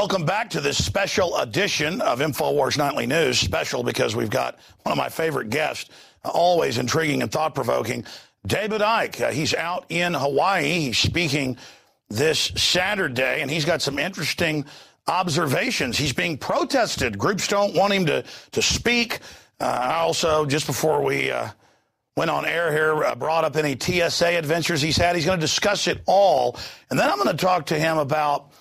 Welcome back to this special edition of Infowars Nightly News. Special because we've got one of my favorite guests, always intriguing and thought-provoking, David Icke. He's out in Hawaii. He's speaking this Saturday, and he's got some interesting observations. He's being protested. Groups don't want him to speak. I also, just before we went on air here, brought up any TSA adventures he's had. He's going to discuss it all. And then I'm going to talk to him about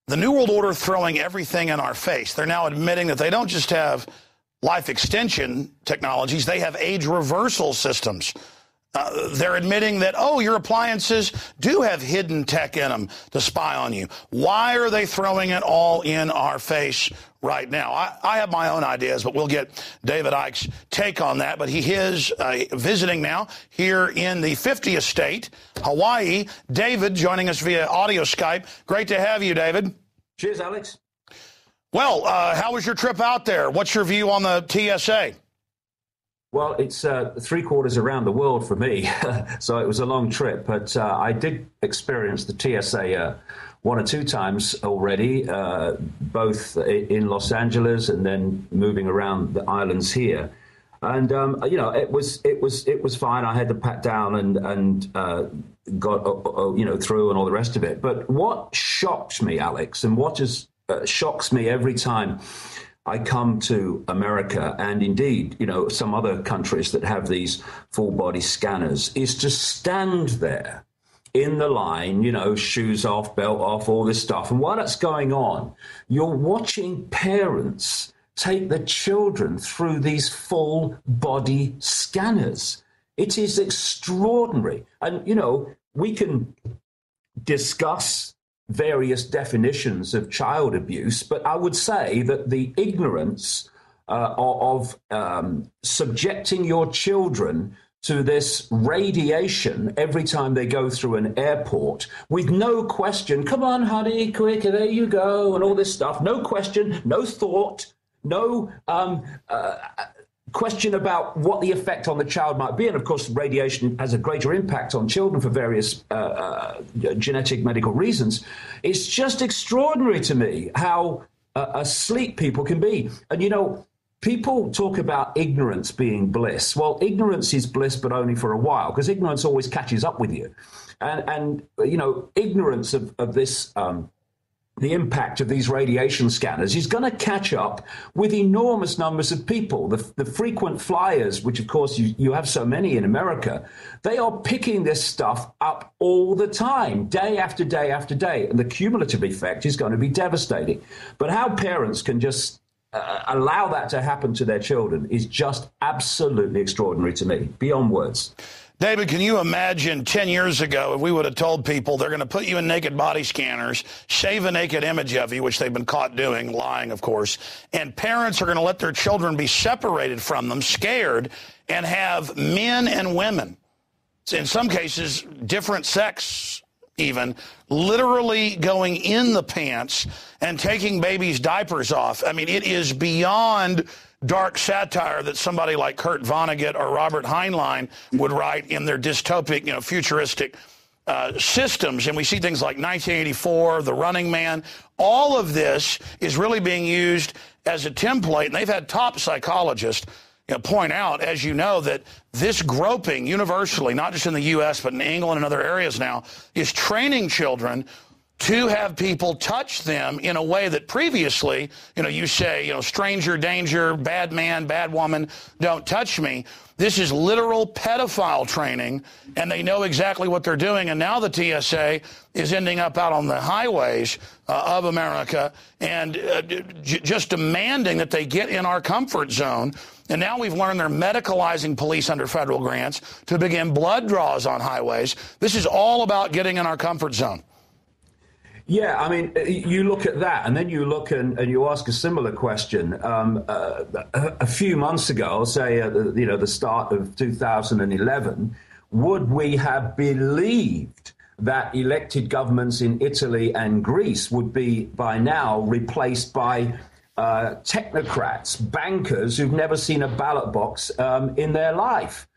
the New World Order throwing everything in our face. They're now admitting that they don't just have life extension technologies, they have age reversal systems. They're admitting that, your appliances do have hidden tech in them to spy on you. Why are they throwing it all in our face right now? I have my own ideas, but we'll get David Icke's take on that. But he is visiting now here in the 50th state, Hawaii. David joining us via audio Skype. Great to have you, David. Cheers, Alex. Well, how was your trip out there? What's your view on the TSA? Well, it's 3 quarters around the world for me, so it was a long trip. But I did experience the TSA 1 or 2 times already, both in Los Angeles and then moving around the islands here. And it was fine. I had to pat down and got through and all the rest of it. But what shocked me, Alex, and what just shocks me every time I come to America, and indeed, some other countries that have these full body scanners, is to stand there in the line, shoes off, belt off, all this stuff. And while that's going on, you're watching parents take the children through these full body scanners. It is extraordinary. And, we can discuss various definitions of child abuse, but I would say that the ignorance of subjecting your children to this radiation every time they go through an airport with no question, come on, honey, quick, there you go, and all this stuff, no question, no thought, no question about what the effect on the child might be. And of course, radiation has a greater impact on children for various genetic medical reasons. It's just extraordinary to me how asleep people can be. And, people talk about ignorance being bliss. Well, ignorance is bliss, but only for a while, because ignorance always catches up with you. And ignorance of this the impact of these radiation scanners is going to catch up with enormous numbers of people. The frequent flyers, which of course you have so many in America, they are picking this stuff up all the time, day after day after day. And the cumulative effect is going to be devastating. But how parents can just allow that to happen to their children is just absolutely extraordinary to me, beyond words. David, can you imagine 10 years ago if we would have told people they're going to put you in naked body scanners, shave a naked image of you, which they've been caught doing, lying, of course, and parents are going to let their children be separated from them, scared, and have men and women, in some cases, different sex even, literally going in the pants and taking babies' diapers off. I mean, it is beyond dark satire that somebody like Kurt Vonnegut or Robert Heinlein would write in their dystopic, futuristic systems. And we see things like 1984, The Running Man. All of this is really being used as a template. And they've had top psychologists point out, as you know, that this groping universally, not just in the U.S., but in England and other areas now, is training children to have people touch them in a way that previously, you say, stranger danger, bad man, bad woman, don't touch me. This is literal pedophile training, and they know exactly what they're doing. And now the TSA is ending up out on the highways of America and just demanding that they get in our comfort zone. And now we've learned they're medicalizing police under federal grants to begin blood draws on highways. This is all about getting in our comfort zone. Yeah, I mean, you look at that and then you look and you ask a similar question. A few months ago, say, the start of 2011, would we have believed that elected governments in Italy and Greece would be by now replaced by technocrats, bankers who've never seen a ballot box in their life?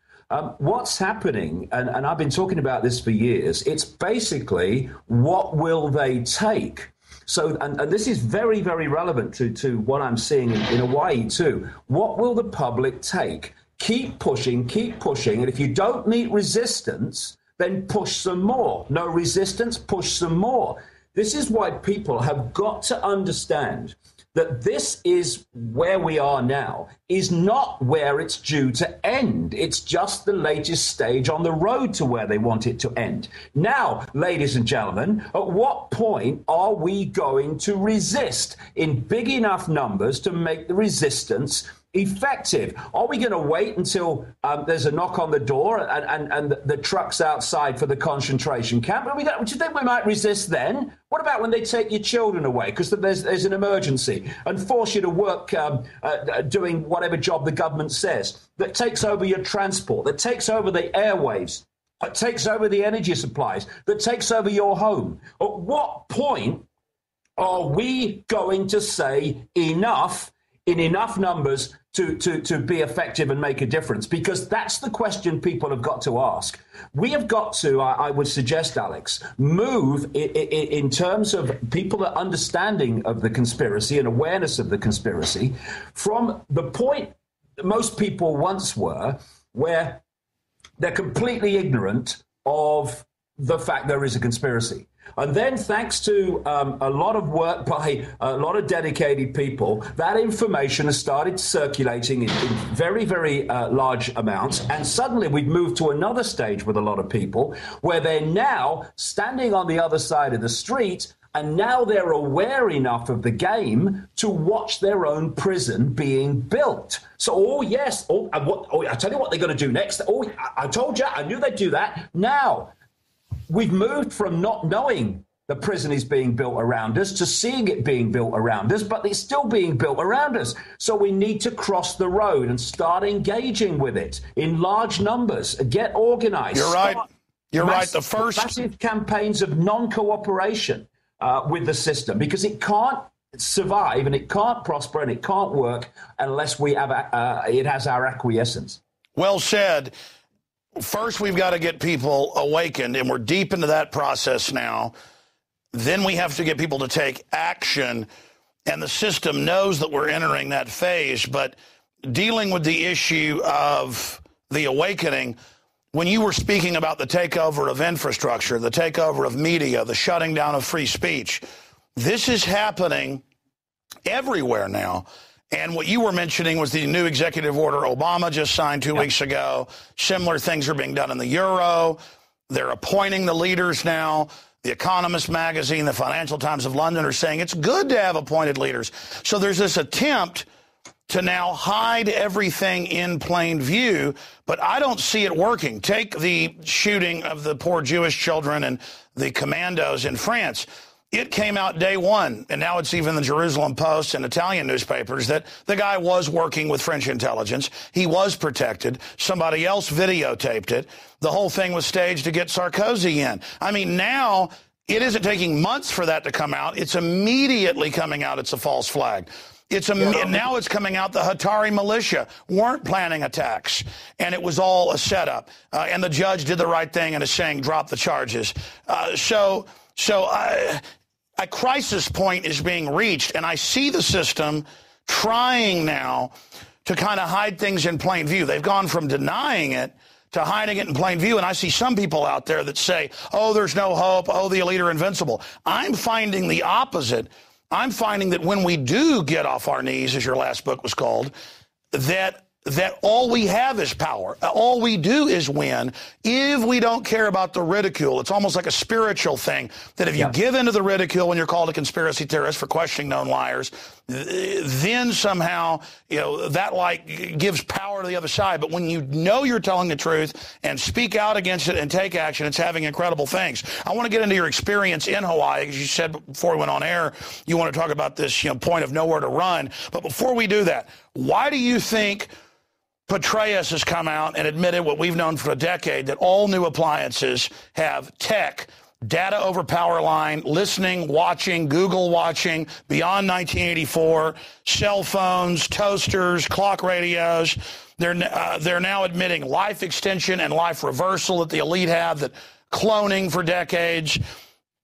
What's happening, and I've been talking about this for years, it's basically what will they take So, and this is very, very relevant to what I'm seeing in Hawaii too. What will the public take? Keep pushing, and if you don't meet resistance, then push some more. No resistance, push some more. This is why people have got to understand that this is where we are now, is not where it's due to end. It's just the latest stage on the road to where they want it to end. Now, ladies and gentlemen, at what point are we going to resist in big enough numbers to make the resistance effective? Are we going to wait until there's a knock on the door and the truck's outside for the concentration camp? Do you think we might resist then? What about when they take your children away because there's an emergency and force you to work doing whatever job the government says, that takes over your transport, that takes over the airwaves, that takes over the energy supplies, that takes over your home? At what point are we going to say enough in enough numbers to be effective and make a difference? Because that's the question people have got to ask. We have got to, I would suggest, Alex, move in terms of people are understanding of the conspiracy and awareness of the conspiracy from the point most people once were, where they're completely ignorant of the fact there is a conspiracy. And then, thanks to a lot of work by a lot of dedicated people, that information has started circulating in very, very large amounts. And suddenly we've moved to another stage with a lot of people where they're now standing on the other side of the street, and now they're aware enough of the game to watch their own prison being built. So, I tell you what they're going to do next. I told you, I knew they'd do that. Now, we've moved from not knowing the prison is being built around us to seeing it being built around us, but it's still being built around us. So we need to cross the road and start engaging with it in large numbers, get organized. You're right. You're right. The first massive campaigns of non-cooperation with the system, because it can't survive and it can't prosper and it can't work unless we have it has our acquiescence. Well said. First, we've got to get people awakened, and we're deep into that process now. Then we have to get people to take action, and the system knows that we're entering that phase. But dealing with the issue of the awakening, when you were speaking about the takeover of infrastructure, the takeover of media, the shutting down of free speech, this is happening everywhere now. And what you were mentioning was the new executive order Obama just signed 2 weeks ago. Similar things are being done in the Euro. They're appointing the leaders now. The Economist magazine, the Financial Times of London are saying it's good to have appointed leaders. So there's this attempt to now hide everything in plain view, but I don't see it working. Take the shooting of the poor Jewish children and the commandos in France. It came out day one, and now it's even the Jerusalem Post and Italian newspapers, that the guy was working with French intelligence. He was protected. Somebody else videotaped it. The whole thing was staged to get Sarkozy in. I mean, now it isn't taking months for that to come out. It's immediately coming out. It's a false flag. Now it's coming out the Hatari militia weren't planning attacks, and it was all a setup. And the judge did the right thing and is saying drop the charges. A crisis point is being reached, and I see the system trying now to kind of hide things in plain view. They've gone from denying it to hiding it in plain view, and I see some people out there that say, oh, there's no hope, oh, the elite are invincible. I'm finding the opposite. I'm finding that when we do get off our knees, as your last book was called, that all we have is power. All we do is win if we don't care about the ridicule. It's almost like a spiritual thing, that if you give into the ridicule when you're called a conspiracy theorist for questioning known liars, then somehow, that gives power to the other side. But when you know you're telling the truth and speak out against it and take action, it's having incredible things. I want to get into your experience in Hawaii, because you said before we went on air, you want to talk about this, point of nowhere to run. But before we do that, why do you think Petraeus has come out and admitted what we've known for a decade, that all new appliances have tech, data over power line, listening, watching, Google watching, beyond 1984, cell phones, toasters, clock radios. They're now admitting life extension and life reversal that the elite have, that cloning for decades.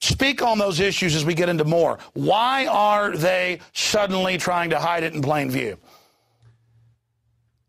Speak on those issues as we get into more. Why are they suddenly trying to hide it in plain view?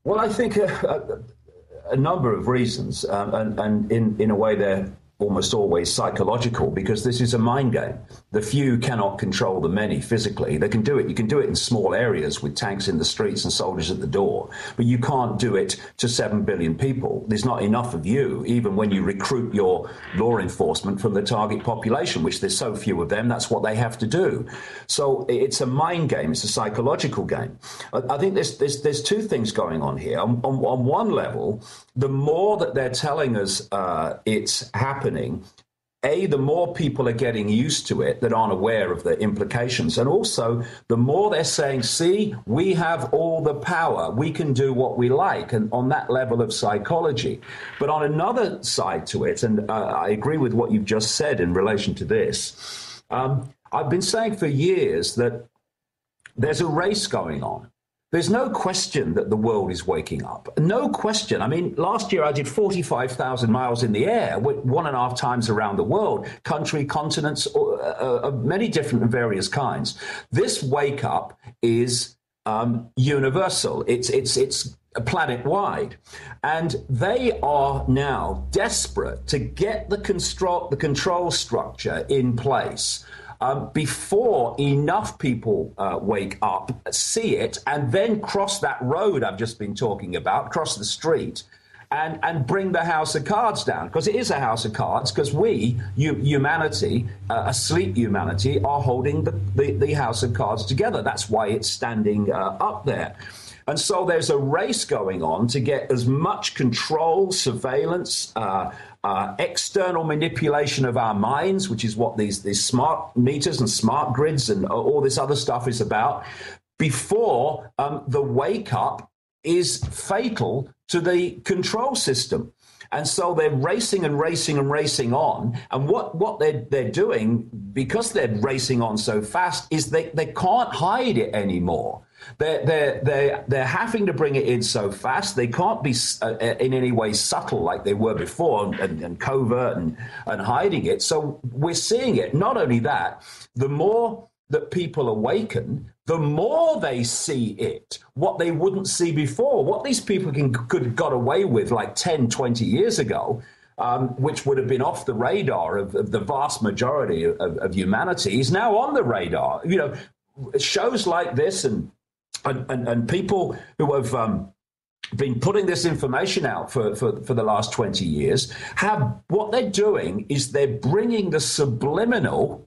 Well, I think a number of reasons, and in a way they're almost always psychological, because this is a mind game. The few cannot control the many physically. They can do it. You can do it in small areas with tanks in the streets and soldiers at the door, but you can't do it to 7 billion people. There's not enough of you, even when you recruit your law enforcement from the target population, which there's so few of them. That's what they have to do. So it's a mind game. It's a psychological game. I think there's two things going on here. On one level, the more that they're telling us it's happening, the more people are getting used to it that aren't aware of the implications. And also, the more they're saying, see, we have all the power. We can do what we like. And on that level of psychology. But on another side to it, and I agree with what you've just said in relation to this, I've been saying for years that there's a race going on. There's no question that the world is waking up. No question. I mean, last year I did 45,000 miles in the air, 1.5 times around the world, country, continents, of many different and various kinds. This wake up is universal. It's planet-wide. And they are now desperate to get the control structure in place before enough people wake up, see it, and then cross that road I've just been talking about, cross the street, and bring the house of cards down. Because it is a house of cards, because we, humanity, asleep humanity, are holding the house of cards together. That's why it's standing up there. And so there's a race going on to get as much control, surveillance, external manipulation of our minds, which is what these smart meters and smart grids and all this other stuff is about, before the wake up is fatal to the control system. And so they're racing and racing and racing on. And what they're doing, because they're racing on so fast, is they can't hide it anymore. They're having to bring it in so fast. They can't be in any way subtle like they were before and covert and hiding it. So we're seeing it. Not only that, the more that people awaken, the more they see it, what they wouldn't see before, what these people could have got away with like 10, 20 years ago, which would have been off the radar of the vast majority of humanity, is now on the radar. You know, shows like this and people who have been putting this information out for the last 20 years, what they're doing is they're bringing the subliminal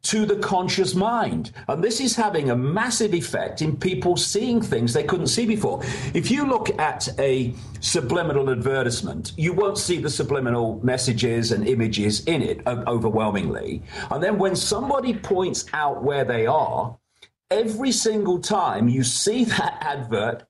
to the conscious mind. And this is having a massive effect in people seeing things they couldn't see before. If you look at a subliminal advertisement, you won't see the subliminal messages and images in it overwhelmingly. And then when somebody points out where they are, every single time you see that advert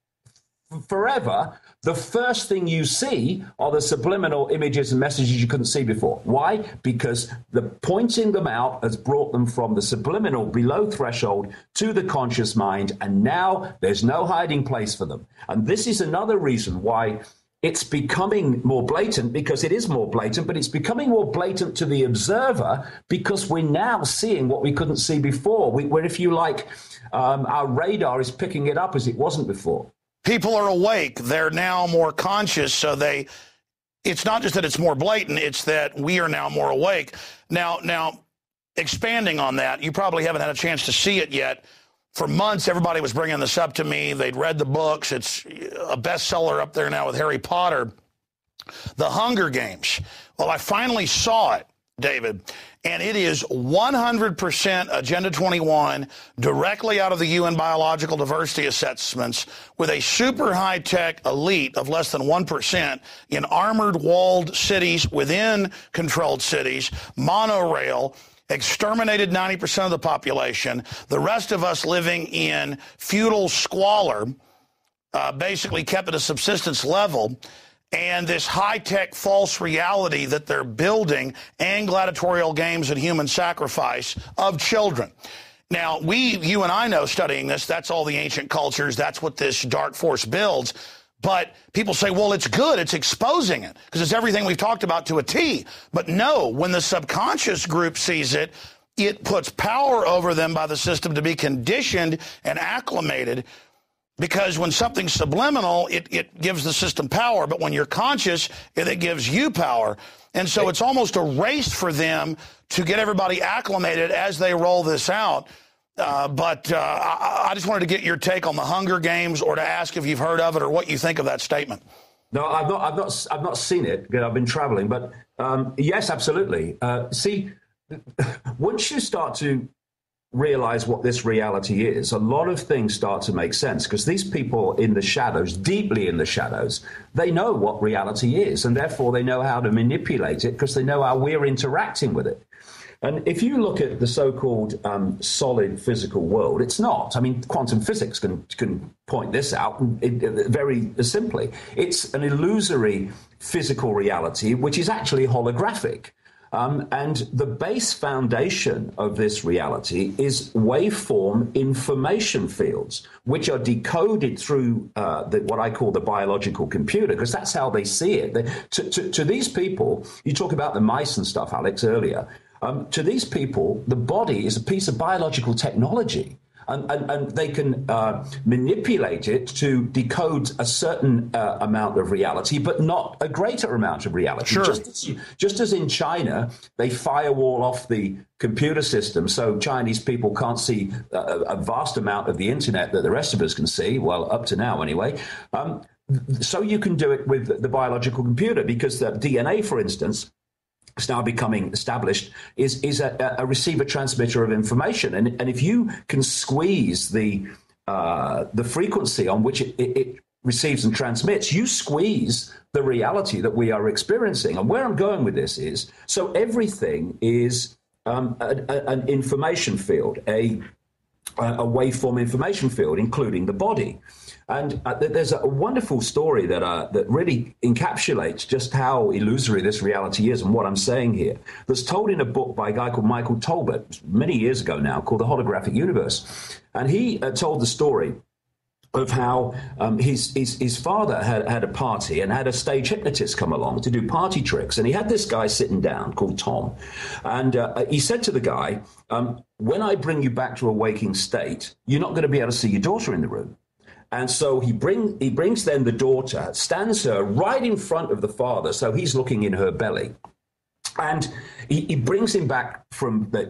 forever, the first thing you see are the subliminal images and messages you couldn't see before. Why? Because the pointing them out has brought them from the subliminal below threshold to the conscious mind, and now there's no hiding place for them. And this is another reason why it's becoming more blatant, because it is more blatant, but it's becoming more blatant to the observer because we're now seeing what we couldn't see before. Where, if you like, our radar is picking it up as it wasn't before. People are awake. They're now more conscious. So it's not just that it's more blatant, it's that we are now more awake. Now, expanding on that, you probably haven't had a chance to see it yet. For months, everybody was bringing this up to me. They'd read the books. It's a bestseller up there now with Harry Potter. The Hunger Games. Well, I finally saw it, David, and it is 100% Agenda 21, directly out of the UN Biological Diversity Assessments, with a super high-tech elite of less than 1% in armored walled cities, within controlled cities, monorail, exterminated 90% of the population, the rest of us living in feudal squalor, basically kept at a subsistence level, and this high-tech false reality that they're building, and gladiatorial games and human sacrifice of children. Now, you and I know, studying this, that's all the ancient cultures, that's what this dark force builds. But people say, well, it's good. It's exposing it because it's everything we've talked about to a T. But no, when the subconscious group sees it, it puts power over them by the system to be conditioned and acclimated, because when something's subliminal, it gives the system power. But when you're conscious, it gives you power. And so it's almost a race for them to get everybody acclimated as they roll this out. But I just wanted to get your take on the Hunger Games, or to ask if you've heard of it or what you think of that statement. No, I've not seen it because I've been traveling. But yes, absolutely. See, once you start to realize what this reality is, a lot of things start to make sense, because these people in the shadows, deeply in the shadows, they know what reality is, and therefore they know how to manipulate it because they know how we're interacting with it. And if you look at the so-called solid physical world, it's not. I mean, quantum physics can point this out very simply. It's an illusory physical reality, which is actually holographic. And the base foundation of this reality is waveform information fields, which are decoded through what I call the biological computer, because that's how they see it. To these people, you talk about the mice and stuff, Alex, earlier. To these people, the body is a piece of biological technology, and they can manipulate it to decode a certain amount of reality, but not a greater amount of reality. Sure. Just as in China, they firewall off the computer system so Chinese people can't see a vast amount of the internet that the rest of us can see, well, up to now anyway. So you can do it with the biological computer, because the DNA, for instance, is now becoming established, is a receiver transmitter of information. And if you can squeeze the frequency on which it receives and transmits, you squeeze the reality that we are experiencing. And where I'm going with this is, so everything is an information field, a waveform information field, including the body. And there's a wonderful story that really encapsulates just how illusory this reality is and what I'm saying here, that's told in a book by a guy called Michael Tolbert many years ago now, called The Holographic Universe. And he told the story of how his father had a party and had a stage hypnotist come along to do party tricks. And he had this guy sitting down called Tom. And he said to the guy, when I bring you back to a waking state, you're not going to be able to see your daughter in the room. And so he brings then the daughter, stands her right in front of the father, so he's looking in her belly. And he brings him back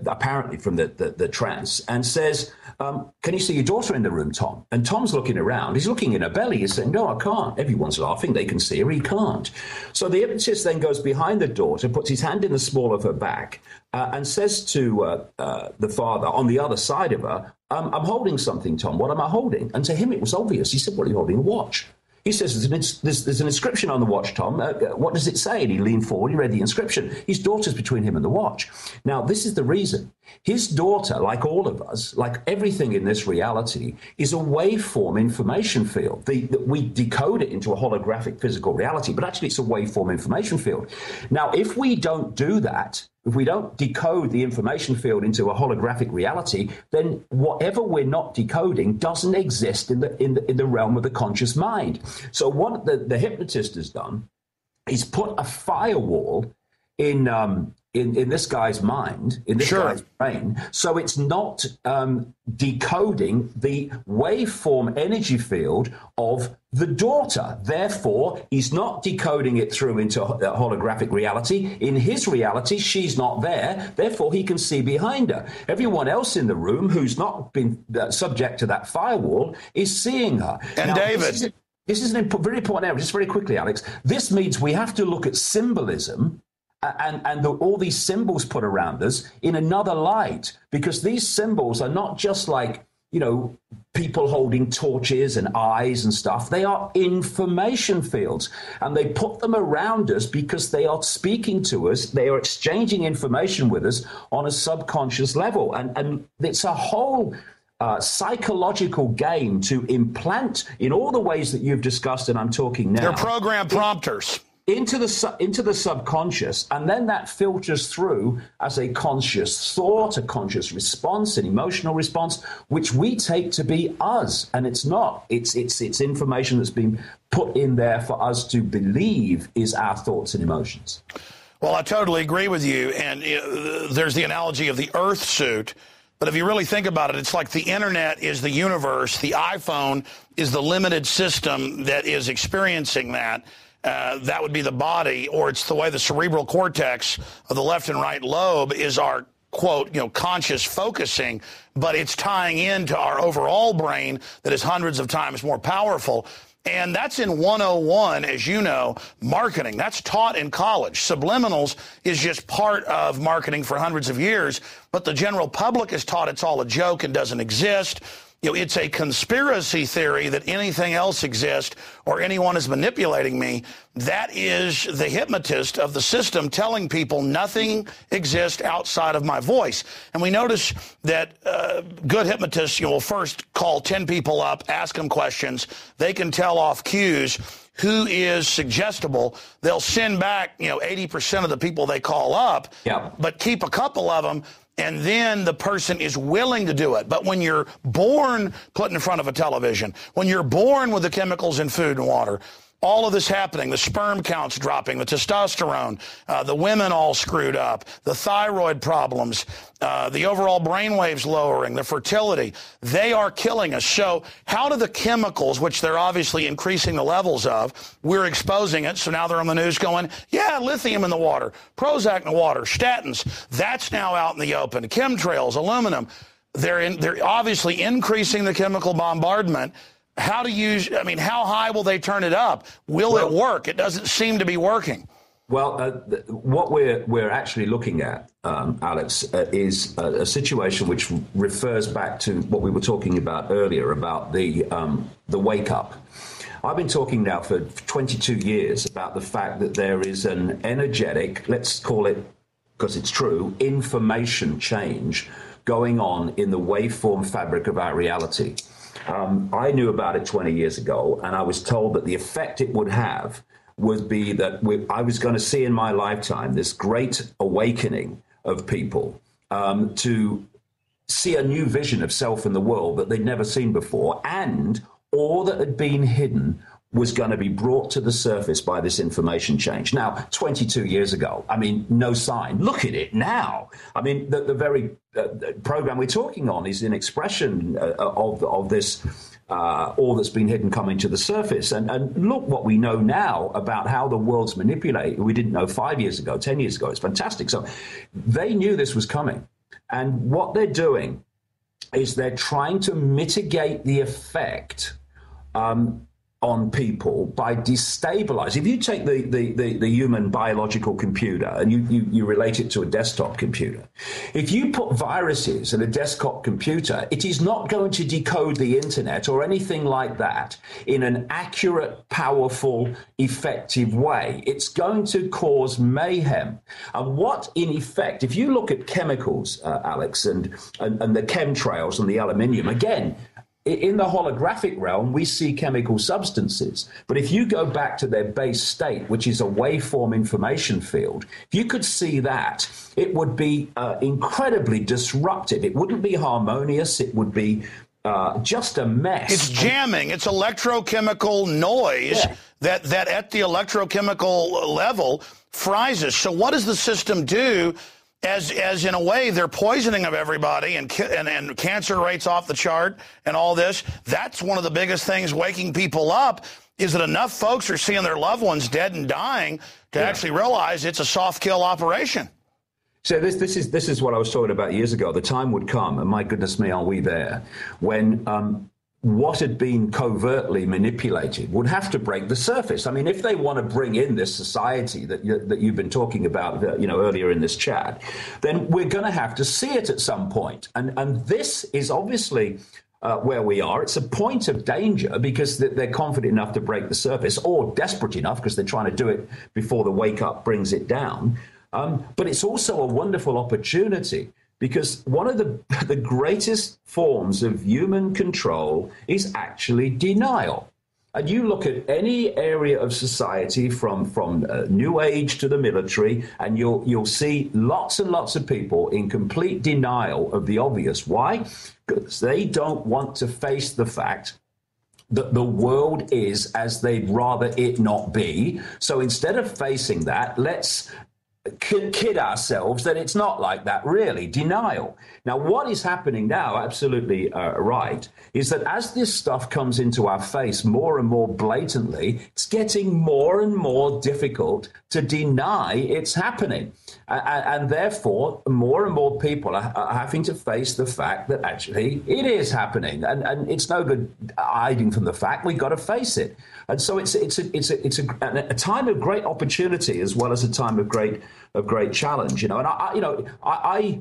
apparently from the trance, and says, can you see your daughter in the room, Tom? And Tom's looking around. He's looking in her belly. He's saying, no, I can't. Everyone's laughing. They can see her. He can't. So the hypnotist then goes behind the daughter, puts his hand in the small of her back, and says to the father on the other side of her, I'm holding something, Tom. What am I holding? And to him, it was obvious. He said, well, you're holding a watch. He says, there's an inscription on the watch, Tom. What does it say? And he leaned forward, he read the inscription. His daughter's between him and the watch. Now, this is the reason. His daughter, like all of us, like everything in this reality, is a waveform information field. We decode it into a holographic physical reality, but actually it's a waveform information field. Now, if we don't do that, if we don't decode the information field into a holographic reality, then whatever we're not decoding doesn't exist in the realm of the conscious mind. So what the hypnotist has done is put a firewall in this guy's mind, in this guy's brain, so it's not decoding the waveform energy field of the daughter. Therefore, he's not decoding it through into holographic reality. In his reality, she's not there. Therefore, he can see behind her. Everyone else in the room who's not been subject to that firewall is seeing her. And now, David, this is very important area. Just very quickly, Alex. This means we have to look at symbolism and all these symbols put around us in another light, because these symbols are not just like, people holding torches and eyes and stuff. They are information fields, and they put them around us because they are speaking to us. They are exchanging information with us on a subconscious level. And it's a whole psychological game to implant in all the ways that you've discussed, and I'm talking now. They're program prompters. into the subconscious, and then that filters through as a conscious thought, a conscious response, an emotional response, which we take to be us, and it's not. It's information that's been put in there for us to believe is our thoughts and emotions. Well, I totally agree with you, and there's the analogy of the Earth suit. But if you really think about it, it's like the internet is the universe, the iPhone is the limited system that is experiencing that. That would be the body, or it's the way the cerebral cortex of the left and right lobe is our, quote, conscious focusing, but it's tying into our overall brain that is hundreds of times more powerful. And that's in 101, as you know, marketing. That's taught in college. Subliminals is just part of marketing for hundreds of years, but the general public is taught it's all a joke and doesn't exist. It's a conspiracy theory that anything else exists or anyone is manipulating me. That is the hypnotist of the system telling people nothing exists outside of my voice. And we notice that good hypnotists, will first call 10 people up, ask them questions. They can tell off cues who is suggestible. They'll send back, 80% of the people they call up, but keep a couple of them. And then the person is willing to do it. But when you're born put in front of a television, when you're born with the chemicals in food and water, all of this happening, the sperm counts dropping, the testosterone, the women all screwed up, the thyroid problems, the overall brainwaves lowering, the fertility, they are killing us. So how do the chemicals, which they're obviously increasing the levels of, we're exposing it, so now they're on the news going, yeah, lithium in the water, Prozac in the water, statins, that's now out in the open, chemtrails, aluminum, they're obviously increasing the chemical bombardment. How high will they turn it up? Will it work? It doesn't seem to be working. Well, what we're actually looking at, Alex, is a situation which refers back to what we were talking about earlier about the wake up. I've been talking now for 22 years about the fact that there is an energetic, let's call it, because it's true, information change going on in the waveform fabric of our reality. I knew about it 20 years ago, and I was told that the effect it would have would be that I was going to see in my lifetime this great awakening of people to see a new vision of self in the world that they'd never seen before, and all that had been hidden was going to be brought to the surface by this information change. Now, 22 years ago, no sign. Look at it now. The very program we're talking on is an expression of this, all that's been hidden coming to the surface. And look what we know now about how the world's manipulated. We didn't know 5 years ago, 10 years ago. It's fantastic. So they knew this was coming. And what they're doing is they're trying to mitigate the effect on people by destabilizing. If you take the human biological computer and you relate it to a desktop computer, if you put viruses in a desktop computer, it is not going to decode the internet or anything like that in an accurate, powerful, effective way. It's going to cause mayhem. And what, in effect, if you look at chemicals, Alex, and the chemtrails and the aluminium, again, in the holographic realm, we see chemical substances. But if you go back to their base state, which is a waveform information field, if you could see that, it would be incredibly disruptive. It wouldn't be harmonious. It would be just a mess. It's jamming. It's electrochemical noise that at the electrochemical level fries us. So what does the system do? As in a way, they're poisoning of everybody and cancer rates off the chart and all this. That's one of the biggest things waking people up, is that enough folks are seeing their loved ones dead and dying to actually realize it's a soft kill operation. So this is what I was talking about years ago. The time would come, and my goodness me, are we there, when what had been covertly manipulated would have to break the surface. If they want to bring in this society that you've been talking about, earlier in this chat, then we're going to have to see it at some point. And this is obviously where we are. It's a point of danger because they're confident enough to break the surface, or desperate enough because they're trying to do it before the wake up brings it down. But it's also a wonderful opportunity, because one of the greatest forms of human control is actually denial. And you look at any area of society, from New Age to the military, and you'll see lots and lots of people in complete denial of the obvious. Why? Because they don't want to face the fact that the world is as they'd rather it not be. So instead of facing that, let's kid ourselves that it's not like that, really. Denial. Now, what is happening now, absolutely right, is that as this stuff comes into our face more and more blatantly, it's getting more and more difficult to deny it's happening. And therefore, more and more people are having to face the fact that actually it is happening. And it's no good hiding from the fact. We've got to face it. And so it's a time of great opportunity as well as a time of great challenge. And I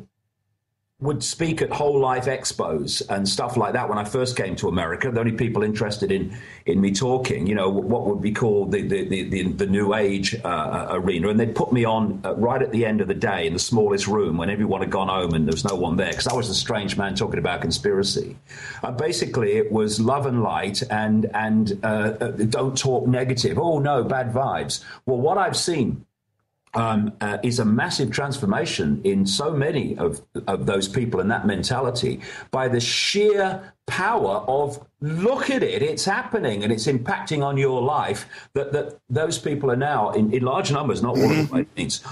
would speak at whole life expos and stuff like that when I first came to America. The only people interested in me talking, what would be called the New Age arena. And they'd put me on right at the end of the day in the smallest room when everyone had gone home and there was no one there, because I was the strange man talking about conspiracy. Basically, it was love and light and don't talk negative. Oh, no, bad vibes. Well, what I've seen is a massive transformation in so many of those people and that mentality by the sheer power of, look at it, it's happening and it's impacting on your life, that those people are now, in large numbers, not all of them,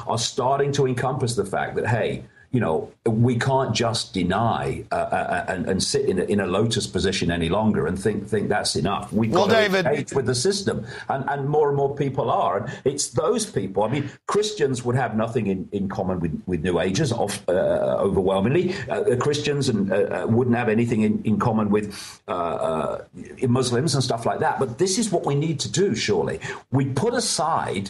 are starting to encompass the fact that, hey, we can't just deny and sit in a lotus position any longer and think that's enough. We've got to engage with the system, and more people are. And it's those people. I mean, Christians would have nothing in common with New Agers, overwhelmingly. Christians wouldn't have anything in common with Muslims and stuff like that. But this is what we need to do, surely. We put aside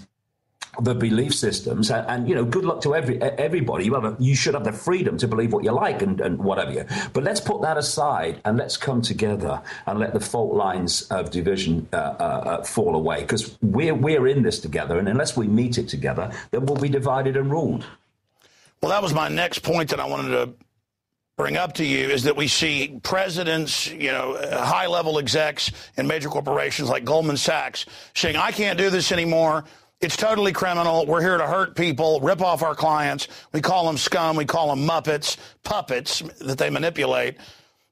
the belief systems, and good luck to everybody. You should have the freedom to believe what you like and whatever. But let's put that aside and let's come together and let the fault lines of division fall away, because we're in this together, and unless we meet it together, then we'll be divided and ruled. Well, that was my next point that I wanted to bring up to you, is that we see presidents, high-level execs in major corporations like Goldman Sachs saying, I can't do this anymore. It's totally criminal. We're here to hurt people, rip off our clients. We call them scum. We call them Muppets, puppets that they manipulate.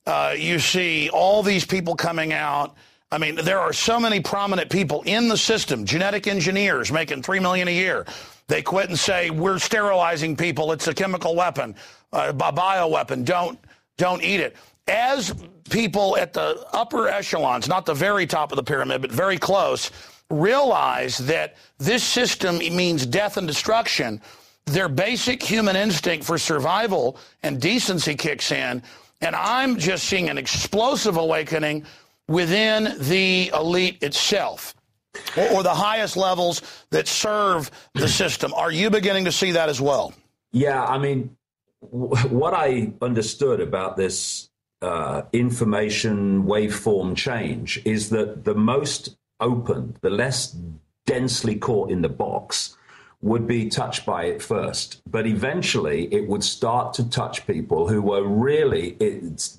You see all these people coming out. I mean, there are so many prominent people in the system, genetic engineers making $3 million a year. They quit and say, we're sterilizing people. It's a chemical weapon, a bioweapon. Don't eat it. As people at the upper echelons, not the very top of the pyramid, but very close, realize that this system means death and destruction, their basic human instinct for survival and decency kicks in. And I'm just seeing an explosive awakening within the elite itself, or the highest levels that serve the system. Are you beginning to see that as well? Yeah, I mean, what I understood about this information waveform change is that the most open, the less densely caught in the box, would be touched by it first. But eventually it would start to touch people who were really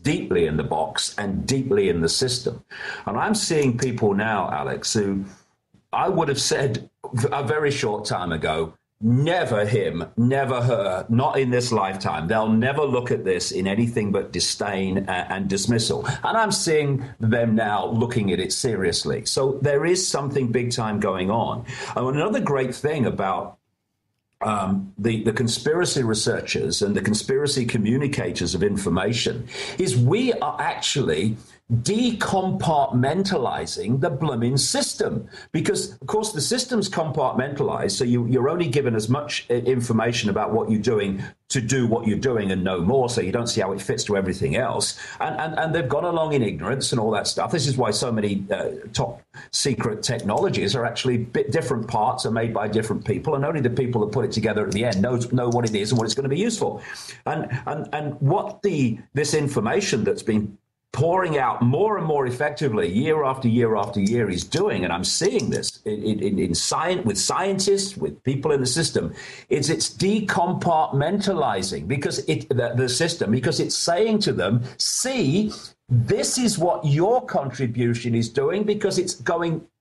deeply in the box and deeply in the system. And I'm seeing people now, Alex, who I would have said a very short time ago, never him, never her, not in this lifetime. They'll never look at this in anything but disdain and dismissal. And I'm seeing them now looking at it seriously. So there is something big time going on. And another great thing about the conspiracy researchers and the conspiracy communicators of information is we are actually decompartmentalizing the blooming system, because of course the system's compartmentalized, so you're only given as much information about what you're doing to do what you're doing and no more, so you don't see how it fits to everything else, and they've gone along in ignorance and all that stuff. This is why so many top secret technologies are actually different parts are made by different people, and only the people that put it together at the end know what it is and what it's going to be used for. And what this information that's been pouring out more and more effectively year after year after year he's doing, and I'm seeing this in science, with scientists, with people in the system, it's decompartmentalizing the system, because it's saying to them, see, this is what your contribution is doing, because it's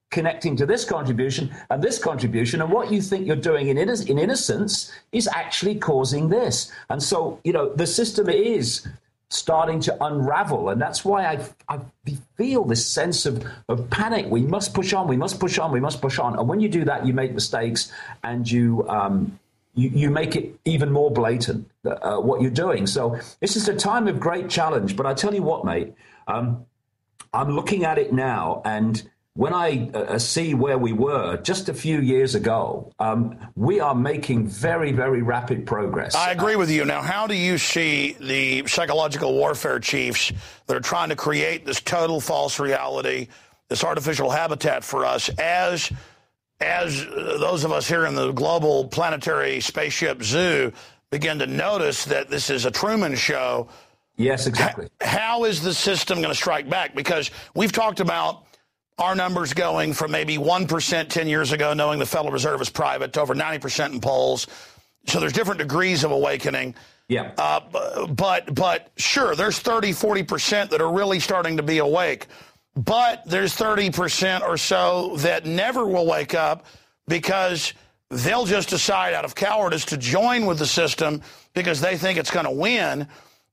connecting to this contribution, and what you think you're doing in innocence is actually causing this. And so, the system is starting to unravel, and that's why I feel this sense of panic. We must push on, we must push on, we must push on. And when you do that, you make mistakes, and you make it even more blatant what you're doing. So this is a time of great challenge. But I tell you what, mate, I'm looking at it now, and when I see where we were just a few years ago, we are making very, very rapid progress. I agree with you. Now, how do you see the psychological warfare chiefs that are trying to create this total false reality, this artificial habitat for us, as those of us here in the global planetary spaceship zoo begin to notice that this is a Truman show? Yes, exactly. How is the system going to strike back? Because we've talked about our numbers going from maybe 1% 10 years ago, knowing the Federal Reserve is private, to over 90% in polls. So there's different degrees of awakening. Yeah. But sure, there's 30, 40% that are really starting to be awake. But there's 30% or so that never will wake up, because they'll just decide out of cowardice to join with the system because they think it's going to win.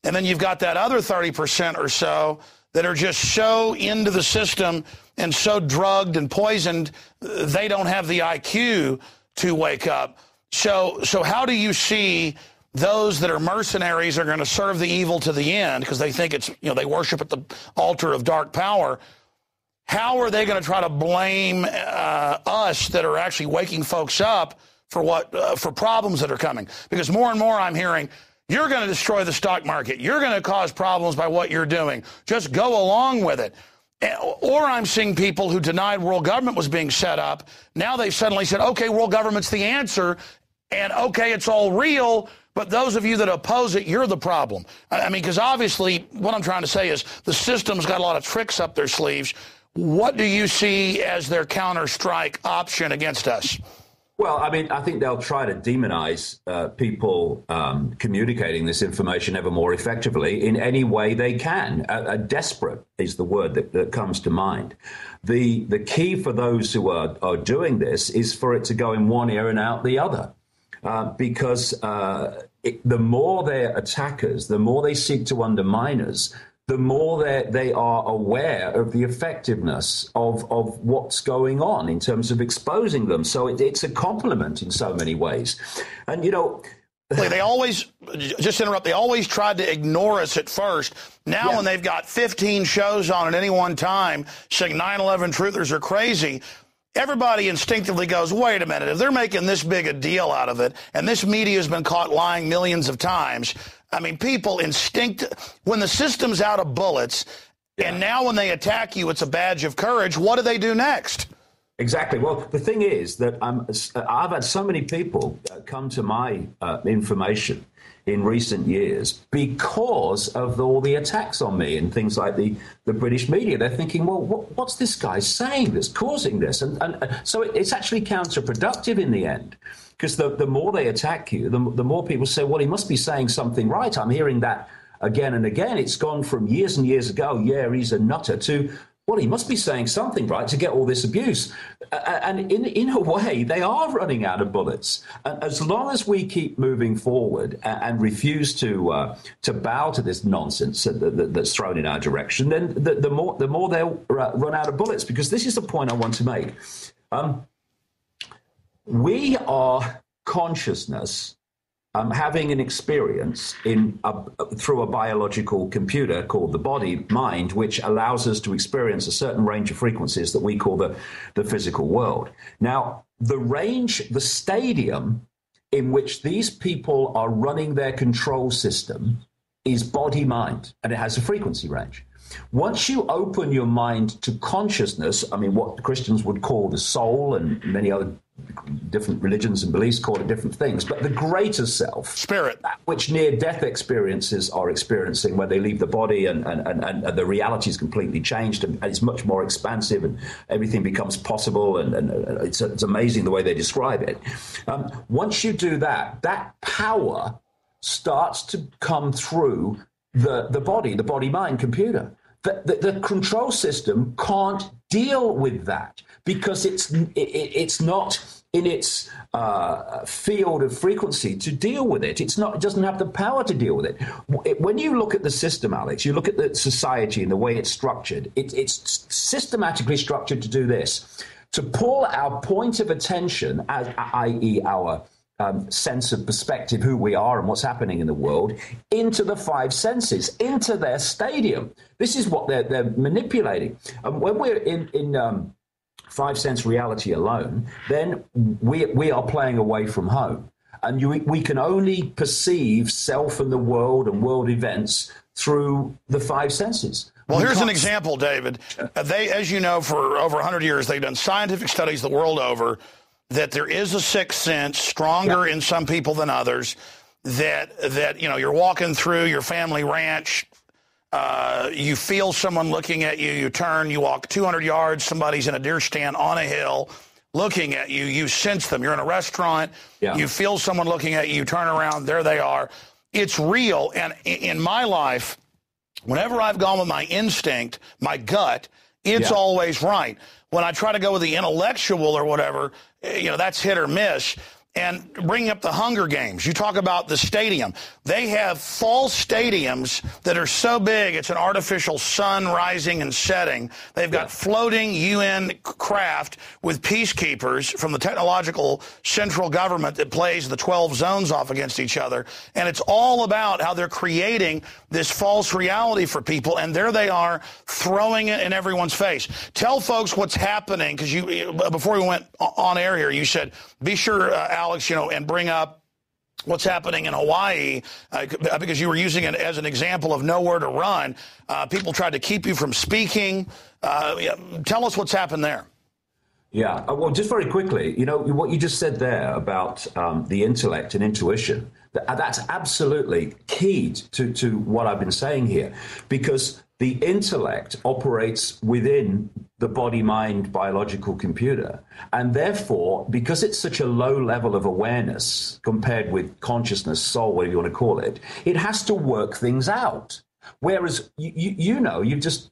And then you've got that other 30% or so that are just so into the system and so drugged and poisoned, they don't have the IQ to wake up. So how do you see those that are mercenaries are going to serve the evil to the end because they think it's, they worship at the altar of dark power? How are they going to try to blame us that are actually waking folks up for problems that are coming? Because more and more I'm hearing, you're going to destroy the stock market. You're going to cause problems by what you're doing. Just go along with it. Or I'm seeing people who denied world government was being set up. Now they've suddenly said, okay, world government's the answer. And okay, it's all real. But those of you that oppose it, you're the problem. I mean, because obviously what I'm trying to say is the system's got a lot of tricks up their sleeves. What do you see as their counter-strike option against us? Well, I mean, I think they'll try to demonize people communicating this information ever more effectively in any way they can. Desperate is the word that comes to mind. The key for those who are doing this is for it to go in one ear and out the other, because the more they're attackers, the more they seek to undermine us, the more they are aware of the effectiveness of what's going on in terms of exposing them. So it's a compliment in so many ways. And, they always, just interrupt, they always tried to ignore us at first. Now when they've got 15 shows on at any one time saying 9/11 truthers are crazy, everybody instinctively goes, wait a minute, if they're making this big a deal out of it, and this media has been caught lying millions of times, I mean, people when the system's out of bullets, and now when they attack you, it's a badge of courage, what do they do next? Exactly. Well, the thing is that I've had so many people come to my information in recent years because of all the attacks on me and things like the British media. They're thinking, well, what's this guy saying that's causing this? And so it's actually counterproductive in the end. Because the more they attack you, the more people say, well, he must be saying something right. I'm hearing that again and again. It's gone from years and years ago, yeah, he's a nutter, to, well, he must be saying something right to get all this abuse. And in a way, they are running out of bullets. And as long as we keep moving forward and refuse to bow to this nonsense that's thrown in our direction, then the more they'll run out of bullets. Because this is the point I want to make. We are consciousness having an experience through a biological computer called the body mind, which allows us to experience a certain range of frequencies that we call the physical world. Now, the stadium in which these people are running their control system is body mind, and it has a frequency range. Once you open your mind to consciousness, I mean, what Christians would call the soul and many other different religions and beliefs call it different things. But the greater self, spirit, which near-death experiences are experiencing when they leave the body and the reality is completely changed and it's much more expansive and everything becomes possible and it's amazing the way they describe it. Once you do that, that power starts to come through the body-mind computer. The control system can't deal with that because it's not in its field of frequency to deal with it. It doesn't have the power to deal with it. When you look at the system, Alex, you look at the society and the way it's structured. It's systematically structured to do this, to pull our point of attention, i.e. our sense of perspective, who we are and what's happening in the world, into the five senses, into their stadium. This is what they're manipulating. And when we're in five sense reality alone, then we are playing away from home. And we can only perceive self and the world and world events through the five senses. Well, here's an example, David. They, as you know, for over 100 years, they've done scientific studies the world over that there is a sixth sense, stronger in some people than others, that you're walking through your family ranch, you feel someone looking at you, you turn, you walk 200 yards, somebody's in a deer stand on a hill looking at you, you sense them. You're in a restaurant, you feel someone looking at you, you turn around, there they are. It's real, and in my life, whenever I've gone with my instinct, my gut, it's always right. When I try to go with the intellectual or whatever, that's hit or miss. And bringing up the Hunger Games, you talk about the stadium. They have false stadiums that are so big, it's an artificial sun rising and setting. They've got floating UN craft with peacekeepers from the technological central government that plays the 12 zones off against each other. And it's all about how they're creating this false reality for people. And there they are throwing it in everyone's face. Tell folks what's happening, because before we went on air here, you said, be sure, Alex, and bring up what's happening in Hawaii, because you were using it as an example of nowhere to run. People tried to keep you from speaking. Tell us what's happened there. Yeah, well, just very quickly, what you just said there about the intellect and intuition, that's absolutely key to what I've been saying here, because the intellect operates within the body-mind biological computer. And therefore, because it's such a low level of awareness compared with consciousness, soul, whatever you want to call it, it has to work things out. Whereas, you've just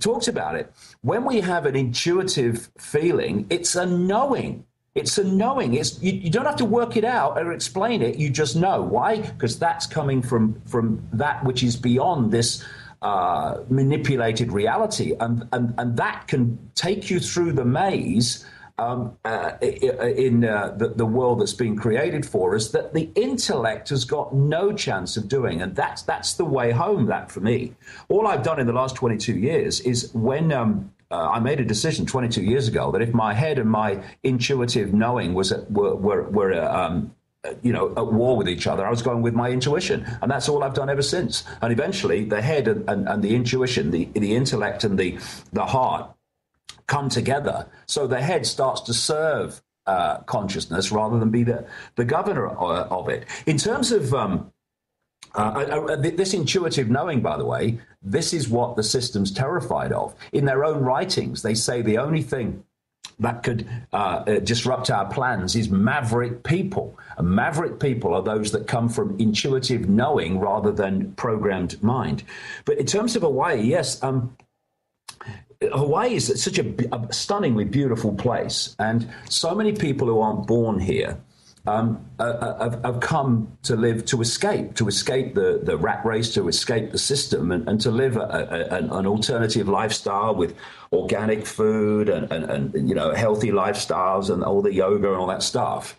talked about it. When we have an intuitive feeling, it's a knowing. It's a knowing. You don't have to work it out or explain it. You just know. Why? Because that's coming from that which is beyond this manipulated reality, and that can take you through the maze in the world that's been created for us that the intellect has got no chance of doing. And that's the way home, that for me. All I've done in the last 22 years is when I made a decision 22 years ago that if my head and my intuitive knowing were at war with each other, I was going with my intuition. And that's all I've done ever since. And eventually the head and the intuition, the intellect and the heart come together. So the head starts to serve consciousness rather than be the governor of it. In terms of this intuitive knowing, by the way, this is what the system's terrified of. In their own writings, they say the only thing that could disrupt our plans is maverick people. And maverick people are those that come from intuitive knowing rather than programmed mind. But in terms of Hawaii, yes, Hawaii is such a stunningly beautiful place. And so many people who aren't born here have come to live to escape the rat race, to escape the system, and to live an alternative lifestyle with organic food and healthy lifestyles and all the yoga and all that stuff.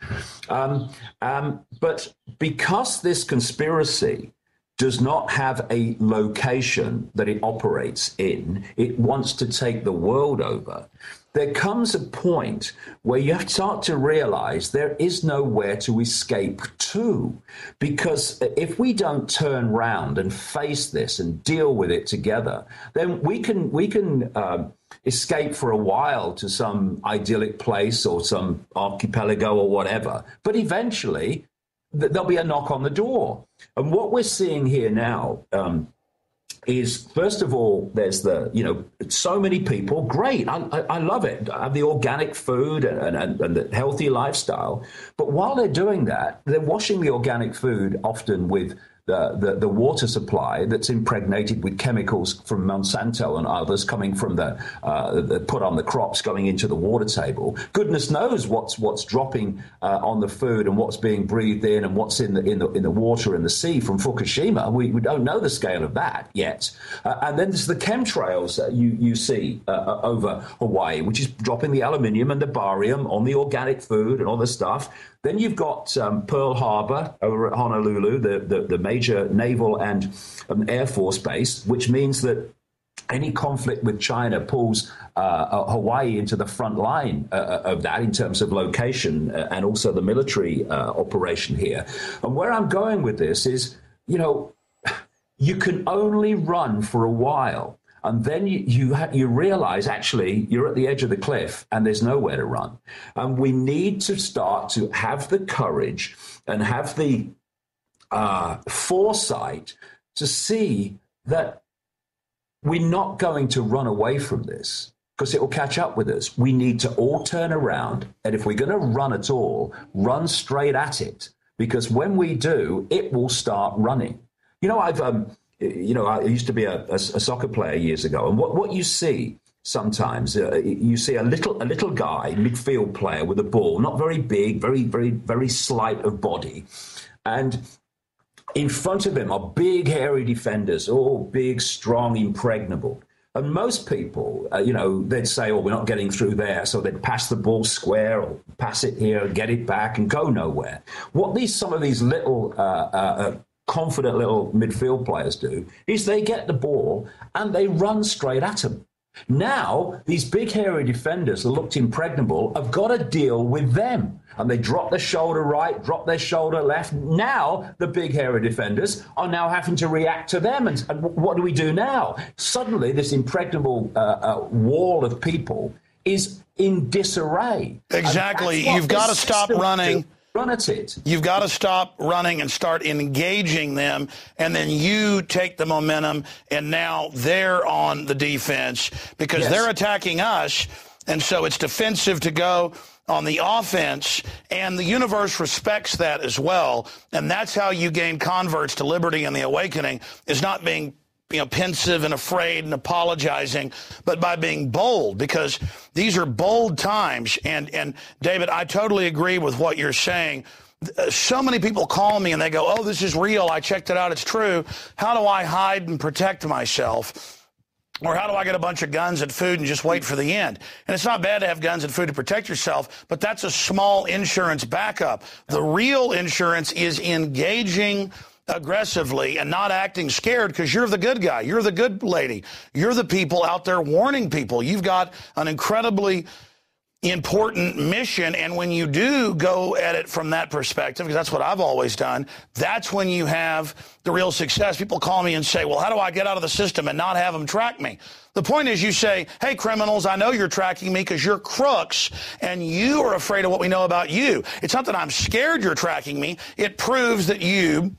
But because this conspiracy does not have a location that it operates in. It wants to take the world over. There comes a point where you have to start to realize there is nowhere to escape to, because if we don't turn round and face this and deal with it together, then we can escape for a while to some idyllic place or some archipelago or whatever. But eventually, there'll be a knock on the door. And what we're seeing here now is, first of all, there's so many people. Great. I love it. I have the organic food and the healthy lifestyle. But while they're doing that, they're washing the organic food often with the water supply that's impregnated with chemicals from Monsanto and others coming from the put on the crops going into the water table. Goodness knows what's dropping on the food and what's being breathed in and what's in the water and the sea from Fukushima. We don't know the scale of that yet. And then there's the chemtrails you see over Hawaii, which is dropping the aluminium and the barium on the organic food and all this stuff. Then you've got Pearl Harbor over at Honolulu, the major naval and air force base, which means that any conflict with China pulls Hawaii into the front line of that in terms of location and also the military operation here. And where I'm going with this is, you can only run for a while. And then you realize, actually, you're at the edge of the cliff and there's nowhere to run. And we need to start to have the courage and have the foresight to see that we're not going to run away from this, because it will catch up with us. We need to all turn around. And if we're going to run at all, run straight at it, because when we do, it will start running. I used to be a soccer player years ago, and what you see sometimes, you see a little guy, midfield player with a ball, not very big, very, very, very slight of body, and in front of him are big, hairy defenders, all big, strong, impregnable. And most people, they'd say, "Oh, we're not getting through there," so they'd pass the ball square or pass it here, get it back, and go nowhere. What some of these little confident little midfield players do is they get the ball and they run straight at them. Now, these big hairy defenders that looked impregnable have got to deal with them. And they drop their shoulder right, drop their shoulder left. Now, the big hairy defenders are now having to react to them. And what do we do now? Suddenly, this impregnable wall of people is in disarray. Exactly. You've got to stop running. Run at it. You've got to stop running and start engaging them, and then you take the momentum, and now they're on the defense because they're attacking us, and so it's defensive to go on the offense, and the universe respects that as well, and that's how you gain converts to liberty and the awakening, is not being pensive and afraid and apologizing, but by being bold, because these are bold times. And David, I totally agree with what you're saying. So many people call me and they go, "Oh, this is real. I checked it out. It's true. How do I hide and protect myself? Or how do I get a bunch of guns and food and just wait for the end?" And it's not bad to have guns and food to protect yourself, but that's a small insurance backup. The real insurance is engaging aggressively and not acting scared, because you're the good guy. You're the good lady. You're the people out there warning people. You've got an incredibly important mission. And when you do go at it from that perspective, because that's what I've always done, that's when you have the real success. People call me and say, "Well, how do I get out of the system and not have them track me?" The point is, you say, "Hey, criminals, I know you're tracking me because you're crooks and you are afraid of what we know about you. It's not that I'm scared you're tracking me. It proves that you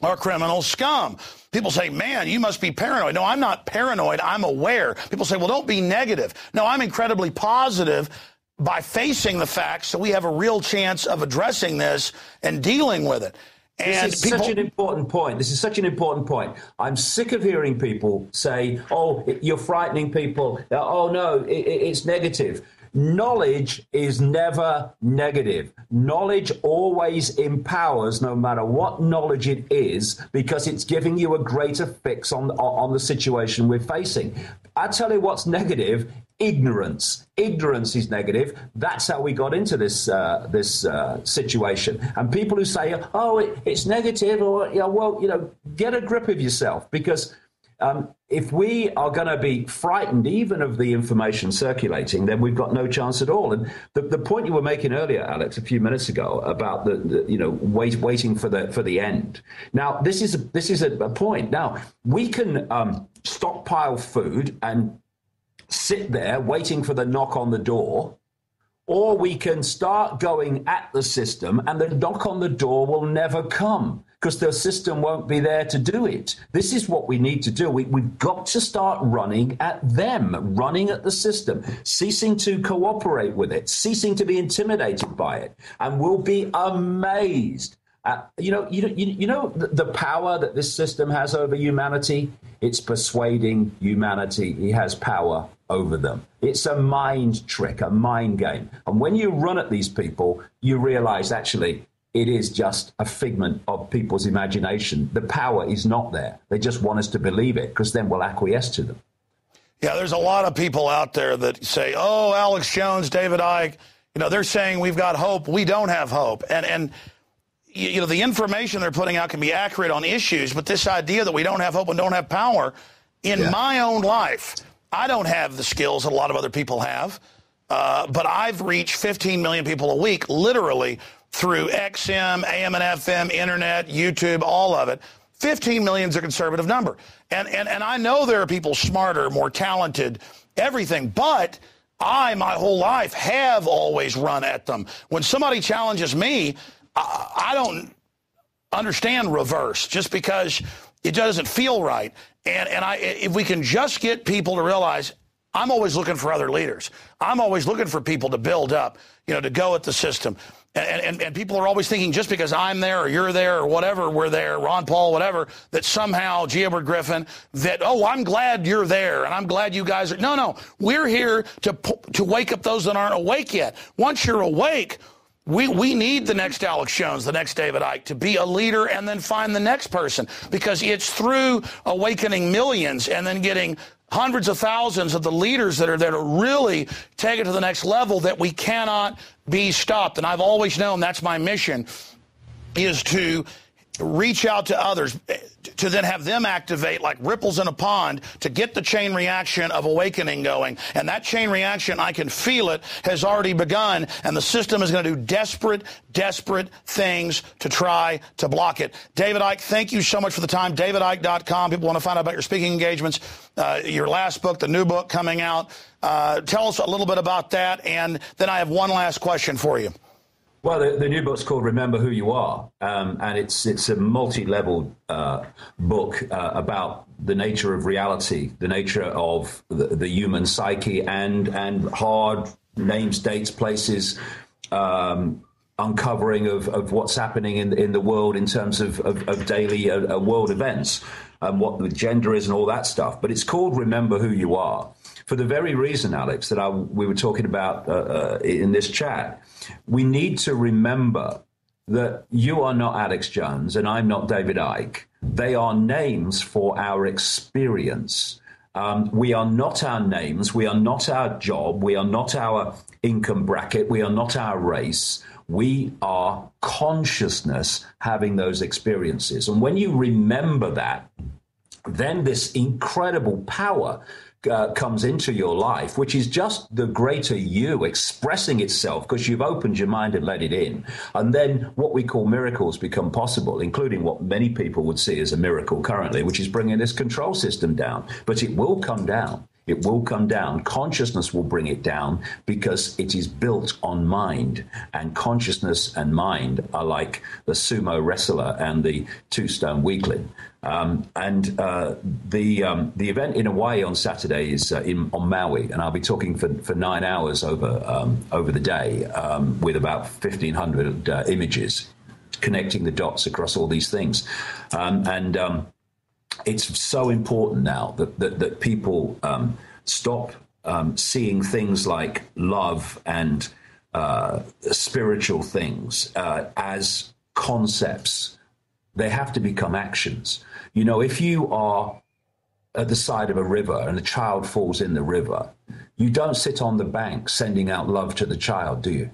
are criminal scum." People say, "Man, you must be paranoid." No, I'm not paranoid. I'm aware. People say, "Well, don't be negative." No, I'm incredibly positive by facing the facts, so we have a real chance of addressing this and dealing with it. And this is such an important point. This is such an important point. I'm sick of hearing people say, "Oh, you're frightening people. Oh, no, it's negative." knowledge is never negative. Knowledge always empowers, no matter what knowledge it is, because it's giving you a greater fix on the situation we're facing. I tell you what's negative: ignorance. Ignorance is negative. That's how we got into this situation. And people who say, "Oh, it's negative," or get a grip of yourself, because if we are going to be frightened even of the information circulating, then we've got no chance at all. And the point you were making earlier, Alex, a few minutes ago about waiting for the end. Now, this is a point. Now, we can stockpile food and sit there waiting for the knock on the door, or we can start going at the system, and the knock on the door will never come, because the system won't be there to do it. This is what we need to do. We've got to start running at them, running at the system, ceasing to cooperate with it, ceasing to be intimidated by it, and we'll be amazed. The power that this system has over humanity. It's persuading humanity. He has power over them. It's a mind trick, a mind game. And when you run at these people, you realize actually it is just a figment of people's imagination. The power is not there. They just want us to believe it, because then we'll acquiesce to them. Yeah, there's a lot of people out there that say, oh, Alex Jones, David Icke, they're saying we've got hope. We don't have hope. And the information they're putting out can be accurate on issues, but this idea that we don't have hope and don't have power, in my own life, I don't have the skills that a lot of other people have, but I've reached 15 million people a week, literally, through XM, AM and FM, internet, YouTube, all of it. 15 million is a conservative number. And I know there are people smarter, more talented, everything, but I, my whole life, have always run at them. When somebody challenges me, I don't understand reverse just because it doesn't feel right. And if we can just get people to realize, I'm always looking for other leaders. I'm always looking for people to build up, to go at the system. And people are always thinking just because I'm there or you're there or whatever, we're there, Ron Paul, whatever, that somehow, G. Edward Griffin, that, oh, I'm glad you're there and I'm glad you guys are. No, we're here to wake up those that aren't awake yet. Once you're awake, we need the next Alex Jones, the next David Icke, to be a leader and then find the next person, because it's through awakening millions and then getting hundreds of thousands of the leaders that are there to really take it to the next level that we cannot be stopped. And I've always known that's my mission, is to reach out to others, to then have them activate like ripples in a pond to get the chain reaction of awakening going. And that chain reaction, I can feel it, has already begun, and the system is going to do desperate things to try to block it. David Icke, thank you so much for the time. DavidIcke.com. People want to find out about your speaking engagements, your last book, the new book coming out. Tell us a little bit about that, and then I have one last question for you. Well, the new book's called Remember Who You Are, and it's a multi-level book about the nature of reality, the nature of the human psyche, and hard names, dates, places, uncovering of what's happening in the world in terms of daily world events, and what the gender is and all that stuff. But it's called Remember Who You Are for the very reason, Alex, that we were talking about in this chat. We need to remember that you are not Alex Jones and I'm not David Icke. They are names for our experience. We are not our names. We are not our job. We are not our income bracket. We are not our race. We are consciousness having those experiences. And when you remember that, then this incredible power comes into your life, which is just the greater you expressing itself because you've opened your mind and let it in. And then what we call miracles become possible, including what many people would see as a miracle currently, which is bringing this control system down. But it will come down. It will come down. Consciousness will bring it down because it is built on mind. And consciousness and mind are like the sumo wrestler and the two-stone weakling. The event in Hawaii on Saturday is on Maui, and I'll be talking for 9 hours over the day with about 1,500 images, connecting the dots across all these things. It's so important now that people stop seeing things like love and spiritual things as concepts. They have to become actions. You know, if you are at the side of a river and a child falls in the river, you don't sit on the bank sending out love to the child, do you?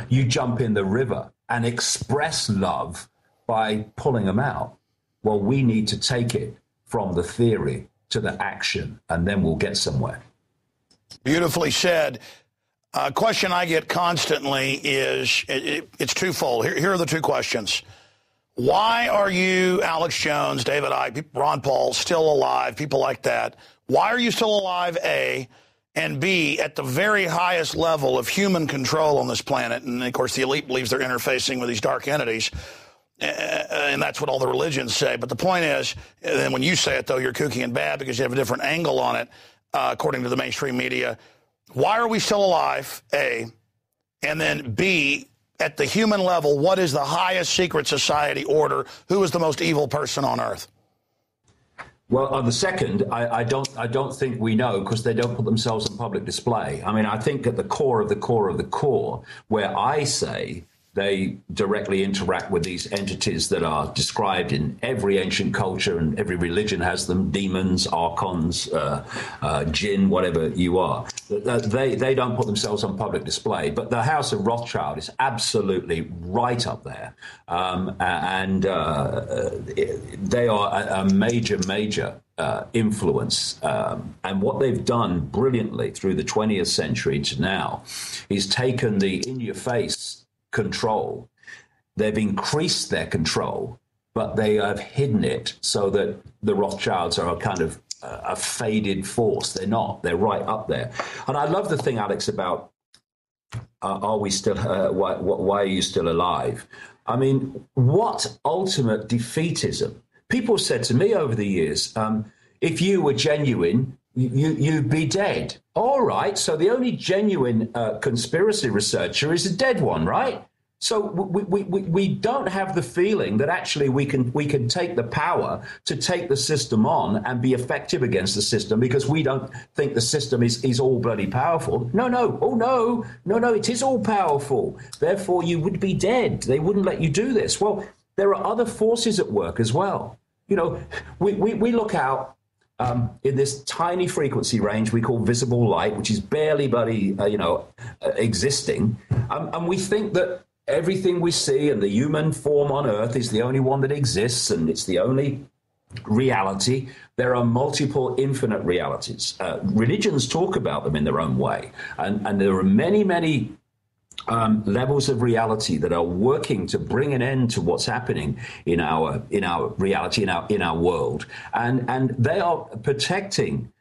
You jump in the river and express love by pulling them out. Well, we need to take it from the theory to the action, and then we'll get somewhere. Beautifully said. A question I get constantly is, it's twofold. Here are the two questions. Why are you, Alex Jones, David Icke, Ron Paul, still alive, people like that? Why are you still alive, A? And B, at the very highest level of human control on this planet? And, of course, the elite believes they're interfacing with these dark entities. And that's what all the religions say. But the point is, and then when you say it, though, you're kooky and bad because you have a different angle on it, according to the mainstream media. Why are we still alive, A? And then B, at the human level, what is the highest secret society order? Who is the most evil person on earth? Well, on the second, I don't think we know, because they don't put themselves on public display. I mean, I think at the core of the core of the core, where I say they directly interact with these entities that are described in every ancient culture, and every religion has them: demons, archons, jinn, whatever you are. They don't put themselves on public display. But the House of Rothschild is absolutely right up there. And they are a major influence. And what they've done brilliantly through the 20th century to now is taken the in-your-face control. They've increased their control, but they have hidden it so that the Rothschilds are a kind of a faded force. They're not. They're right up there. And I love the thing, Alex, about are we still? Why are you still alive? I mean, what ultimate defeatism? People said to me over the years, if you were genuine, you'd be dead. All right, so the only genuine conspiracy researcher is a dead one, right? So we don't have the feeling that actually we can take the power to take the system on and be effective against the system, because we don't think the system is all bloody powerful. No, it is all powerful. Therefore, you would be dead. They wouldn't let you do this. Well, there are other forces at work as well. You know, we look out in this tiny frequency range we call visible light, which is barely bloody, existing. And we think that everything we see and the human form on Earth is the only one that exists, and it's the only reality. There are multiple infinite realities. Religions talk about them in their own way. And there are many levels of reality that are working to bring an end to what's happening in our reality, in our world, and they are protecting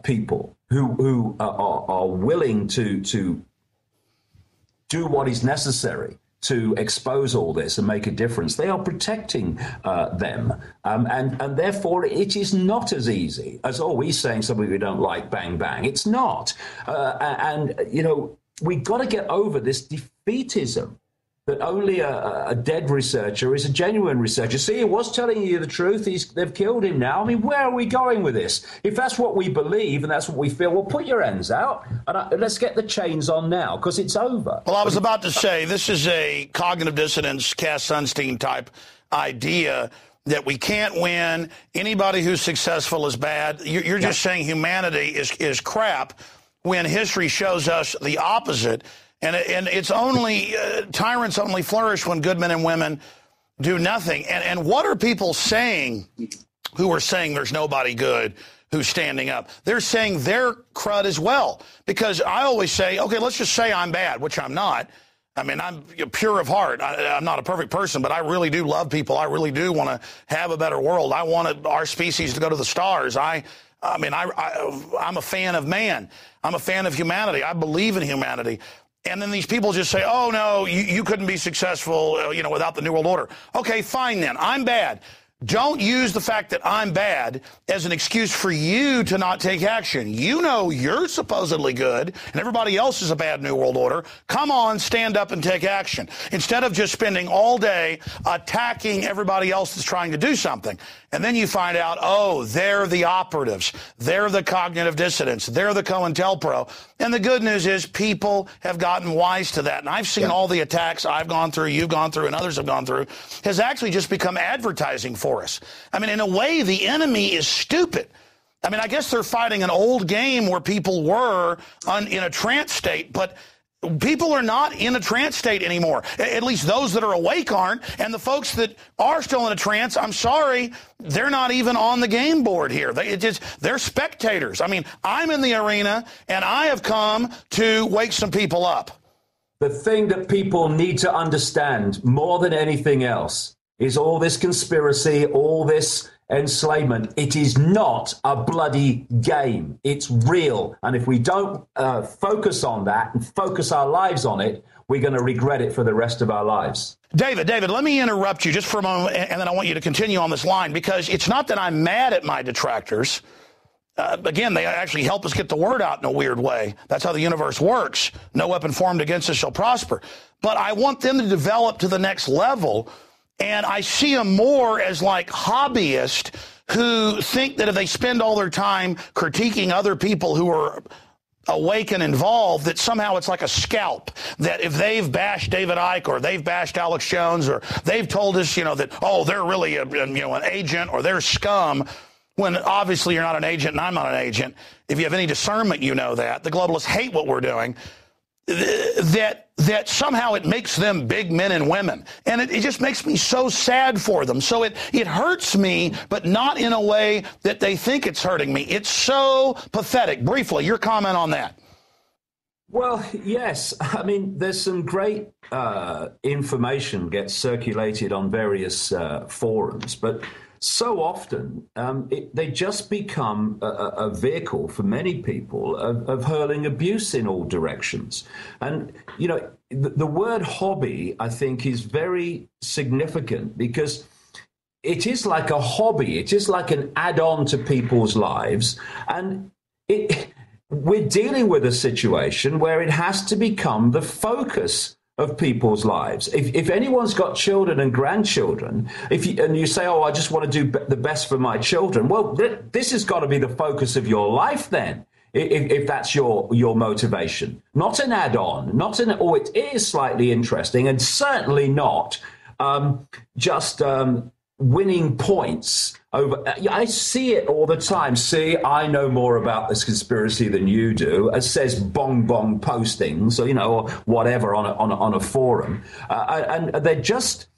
people who are willing to do what is necessary to expose all this and make a difference. They are protecting them, and therefore it is not as easy as always saying something we don't like, bang bang. It's not, and we got to get over this defeatism that only a dead researcher is a genuine researcher. See, he was telling you the truth. They've killed him now. I mean, where are we going with this? If that's what we believe and that's what we feel, well, put your hands out and let's get the chains on now, because it's over. Well, I was about to say, this is a cognitive dissonance, Cass Sunstein type idea that we can't win. Anybody who's successful is bad. You're just saying humanity is crap, when history shows us the opposite. And it's only, tyrants only flourish when good men and women do nothing. And what are people saying who are saying there's nobody good who's standing up? They're saying their crud as well. Because I always say, okay, let's just say I'm bad, which I'm not. I mean, I'm pure of heart. I'm not a perfect person, but I really do love people. I really do want to have a better world. I want our species to go to the stars. I'm a fan of man. I'm a fan of humanity. I believe in humanity. And then these people just say, oh, no, you couldn't be successful, without the New World Order. Okay, fine then. I'm bad. Don't use the fact that I'm bad as an excuse for you to not take action. You know you're supposedly good, and everybody else is a bad New World Order. Come on, stand up and take action, instead of just spending all day attacking everybody else that's trying to do something. And then you find out, oh, they're the operatives. They're the cognitive dissidents. They're the COINTELPRO. And the good news is people have gotten wise to that. And I've seen all the attacks I've gone through, you've gone through, and others have gone through, has actually just become advertising for us. I mean, in a way, the enemy is stupid. I mean, I guess they're fighting an old game where people were in a trance state, but people are not in a trance state anymore. At least those that are awake aren't. And the folks that are still in a trance, I'm sorry, they're not even on the game board here. They're spectators. I mean, I'm in the arena, and I have come to wake some people up. The thing that people need to understand more than anything else is all this conspiracy, all this enslavement. It is not a bloody game. It's real. And if we don't focus on that and focus our lives on it, we're going to regret it for the rest of our lives. David, let me interrupt you just for a moment, and then I want you to continue on this line, because it's not that I'm mad at my detractors. Again, they actually help us get the word out in a weird way. That's how the universe works. No weapon formed against us shall prosper. But I want them to develop to the next level. And I see them more as like hobbyists who think that if they spend all their time critiquing other people who are awake and involved, that somehow it's like a scalp, that if they've bashed David Icke or they've bashed Alex Jones or they've told us, that, oh, they're really an agent or they're scum, when obviously you're not an agent and I'm not an agent. If you have any discernment, you know that. The globalists hate what we're doing. That somehow it makes them big men and women. And it just makes me so sad for them. So it hurts me, but not in a way that they think it's hurting me. It's so pathetic. Briefly, your comment on that. Well, yes. I mean, there's some great information gets circulated on various forums, but so often they just become a vehicle for many people of hurling abuse in all directions. And, the word hobby, I think, is very significant because it is like a hobby. It is like an add-on to people's lives. And we're dealing with a situation where it has to become the focus of people's lives. If anyone's got children and grandchildren, and you say, oh, I just want to do the best for my children, well, this has got to be the focus of your life then, if that's your motivation. Not an add-on, it is slightly interesting, and certainly not just winning points over. I see it all the time. See, I know more about this conspiracy than you do. It says bong bong postings, or whatever on a forum, and they're just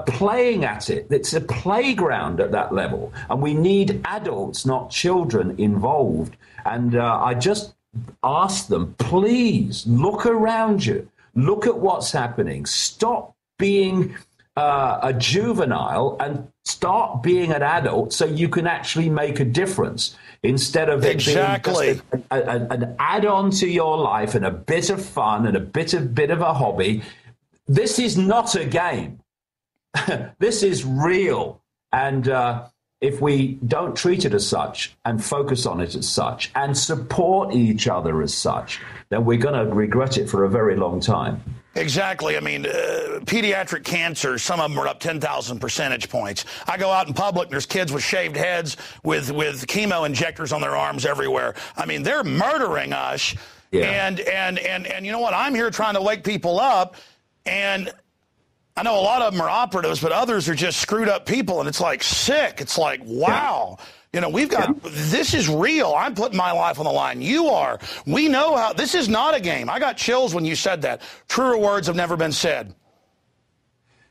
playing at it. It's a playground at that level, and we need adults, not children, involved. And I just ask them, please look around you, look at what's happening, stop being a juvenile and start being an adult so you can actually make a difference instead of it being just an add-on to your life and a bit of fun and a bit of a hobby. This is not a game. This is real. And if we don't treat it as such and focus on it as such and support each other as such, then we're going to regret it for a very long time. Exactly. I mean, pediatric cancer, some of them are up 10,000 percentage points. I go out in public, and there's kids with shaved heads with chemo injectors on their arms everywhere. I mean, they're murdering us. Yeah. And you know what? I'm here trying to wake people up, and I know a lot of them are operatives, but others are just screwed up people, and it's like sick. It's like, wow. Yeah. We've got, this is real. I'm putting my life on the line. You are. We know how, this is not a game. I got chills when you said that. Truer words have never been said.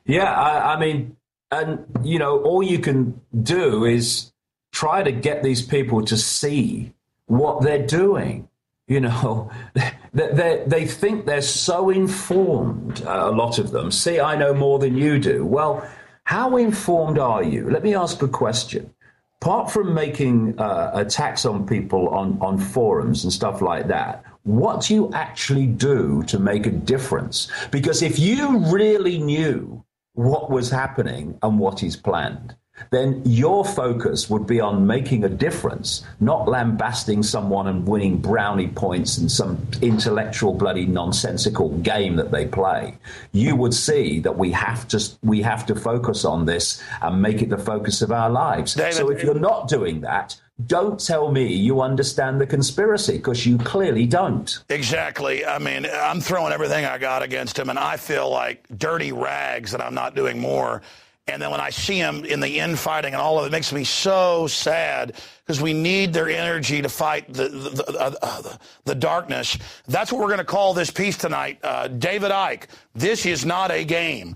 Yeah, I mean, and, all you can do is try to get these people to see what they're doing. They think they're so informed, a lot of them. See, I know more than you do. Well, how informed are you? Let me ask a question. Apart from making attacks on people on forums and stuff like that, what do you actually do to make a difference? Because if you really knew what was happening and what is planned, then your focus would be on making a difference, not lambasting someone and winning brownie points in some intellectual bloody nonsensical game that they play. You would see that we have to focus on this and make it the focus of our lives. David, so if you're not doing that, don't tell me you understand the conspiracy, because you clearly don't. Exactly. I mean, I'm throwing everything I got against him, and I feel like dirty rags that I'm not doing more. And then when I see him in the infighting and all of it, makes me so sad, because we need their energy to fight the darkness. That's what we're going to call this piece tonight. David Icke, this is not a game.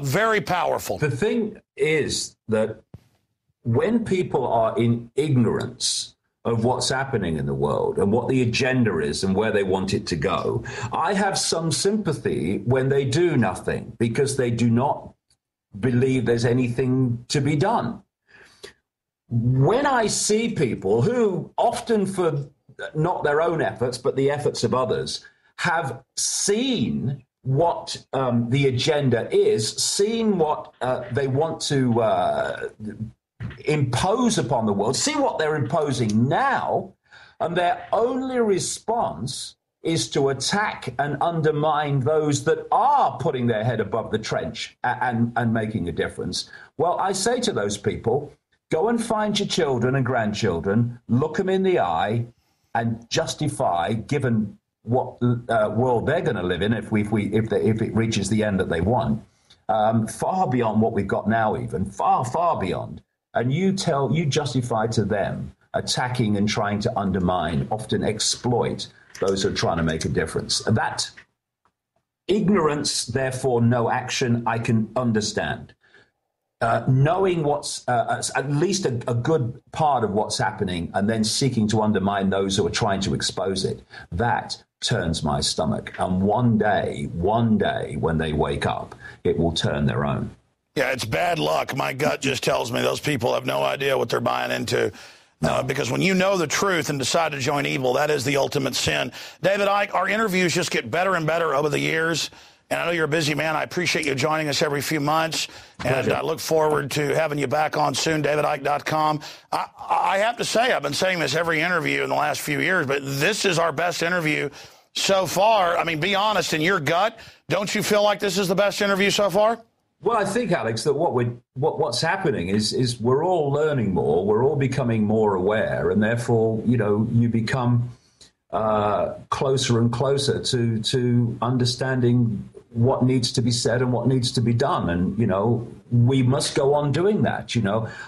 Very powerful. The thing is that when people are in ignorance of what's happening in the world and what the agenda is and where they want it to go, I have some sympathy when they do nothing, because they do not believe there's anything to be done. When I see people who, often for not their own efforts, but the efforts of others, have seen what the agenda is, seen what they want to impose upon the world, see what they're imposing now, and their only response is to attack and undermine those that are putting their head above the trench and making a difference. Well, I say to those people, go and find your children and grandchildren, look them in the eye, and justify, given what world they're going to live in if it reaches the end that they want, far beyond what we've got now, even far beyond. And you justify to them attacking and trying to undermine, often exploit those who are trying to make a difference. That ignorance, therefore no action, I can understand. Knowing what's at least a good part of what's happening and then seeking to undermine those who are trying to expose it, that turns my stomach. And one day when they wake up, it will turn their own. Yeah, it's bad luck. My gut just tells me those people have no idea what they're buying into. Because when you know the truth and decide to join evil, that is the ultimate sin. David Icke, our interviews just get better and better over the years. And I know you're a busy man. I appreciate you joining us every few months. And I look forward to having you back on soon, davidicke.com. I have to say, I've been saying this every interview in the last few years, but this is our best interview so far. I mean, be honest, in your gut, don't you feel like this is the best interview so far? Well, I think, Alex, that what's happening is we're all learning more, we're all becoming more aware, and therefore, you become closer and closer to understanding what needs to be said and what needs to be done. And, we must go on doing that.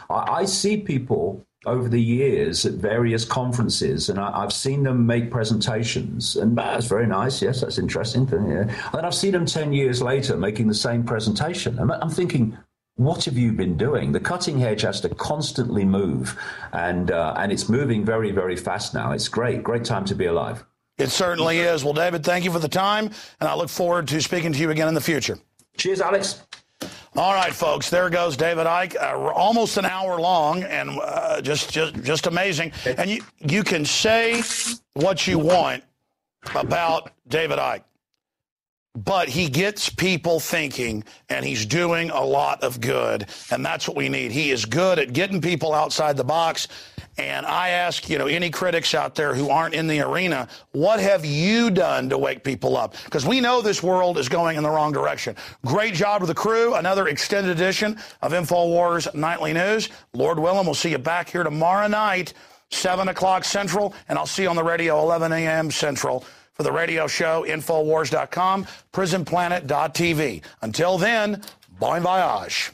I see people over the years at various conferences, and I've seen them make presentations, and that's very nice. Yes, that's interesting. And then I've seen them 10 years later making the same presentation. And I'm thinking, what have you been doing? The cutting edge has to constantly move, and it's moving very, very fast now. It's great time to be alive. It certainly is. Well, David, thank you for the time, and I look forward to speaking to you again in the future. Cheers, Alex. All right, folks, there goes David Icke, almost an hour long, and just amazing. And you can say what you want about David Icke, but he gets people thinking, and he's doing a lot of good, and that's what we need. He is good at getting people outside the box. And I ask, any critics out there who aren't in the arena, what have you done to wake people up? Because we know this world is going in the wrong direction. Great job to the crew. Another extended edition of Infowars Nightly News. Lord willing, we'll see you back here tomorrow night, 7 o'clock Central, and I'll see you on the radio 11 a.m. Central for the radio show, Infowars.com, prisonplanet.tv. Until then, bon voyage.